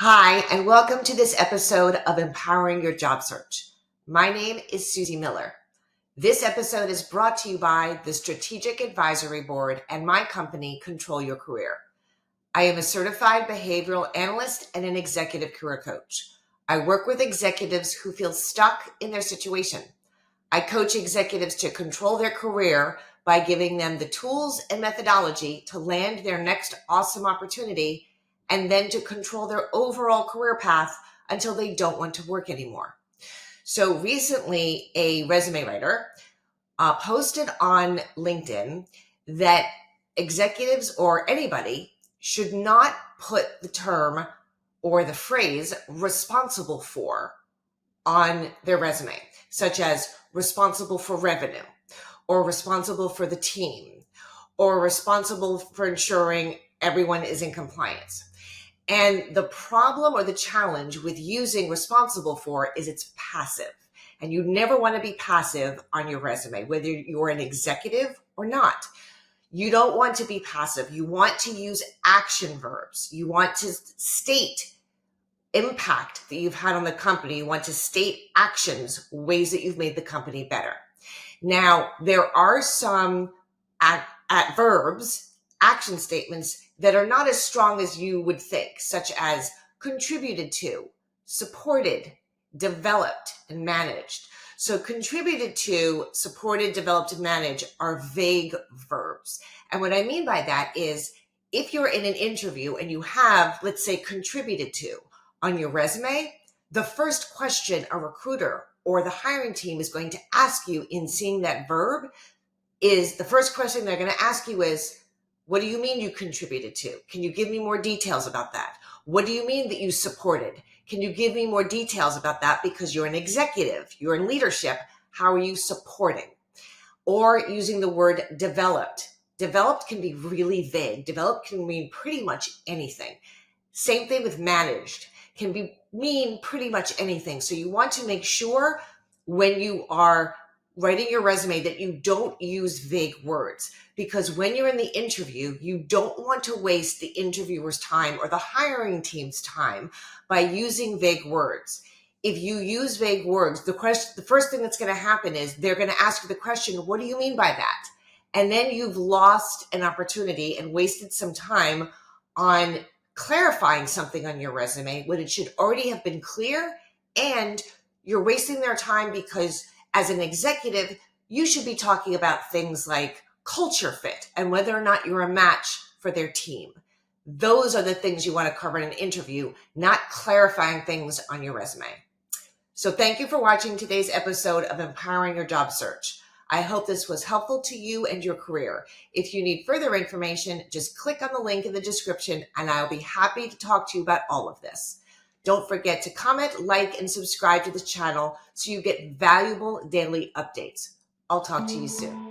Hi, and welcome to this episode of Empowering Your Job Search. My name is Soozy Miller. This episode is brought to you by the Strategic Advisory Board and my company, Control Your Career. I am a certified behavioral analyst and an executive career coach. I work with executives who feel stuck in their situation. I coach executives to control their career by giving them the tools and methodology to land their next awesome opportunity and then to control their overall career path until they don't want to work anymore. So recently, a resume writer posted on LinkedIn that executives or anybody should not put the term or the phrase responsible for on their resume, such as responsible for revenue or responsible for the team or responsible for ensuring everyone is in compliance. And the problem or the challenge with using responsible for is it's passive. And you never want to be passive on your resume, whether you're an executive or not. You don't want to be passive. You want to use action verbs. You want to state impact that you've had on the company. You want to state actions, ways that you've made the company better. Now, there are some verbs, action statements that are not as strong as you would think, such as contributed to, supported, developed, and managed. So contributed to, supported, developed, and managed are vague verbs. And what I mean by that is if you're in an interview and you have, let's say, contributed to on your resume, the first question a recruiter or the hiring team is going to ask you in seeing that verb is the first question they're going to ask you is, what do you mean you contributed to? Can you give me more details about that? What do you mean that you supported? Can you give me more details about that? Because you're an executive, you're in leadership. How are you supporting? Or using the word developed. Developed can be really vague. Developed can mean pretty much anything. Same thing with managed. Can mean pretty much anything. So you want to make sure when you are writing your resume that you don't use vague words, because when you're in the interview, you don't want to waste the interviewer's time or the hiring team's time by using vague words. If you use vague words, the first thing that's going to happen is they're going to ask you the question, what do you mean by that? And then you've lost an opportunity and wasted some time on clarifying something on your resume when it should already have been clear, and you're wasting their time because as an executive, you should be talking about things like culture fit and whether or not you're a match for their team. Those are the things you want to cover in an interview, not clarifying things on your resume. So thank you for watching today's episode of Empowering Your Job Search. I hope this was helpful to you and your career. If you need further information, just click on the link in the description and I'll be happy to talk to you about all of this. Don't forget to comment, like, and subscribe to the channel so you get valuable daily updates. I'll talk to you soon.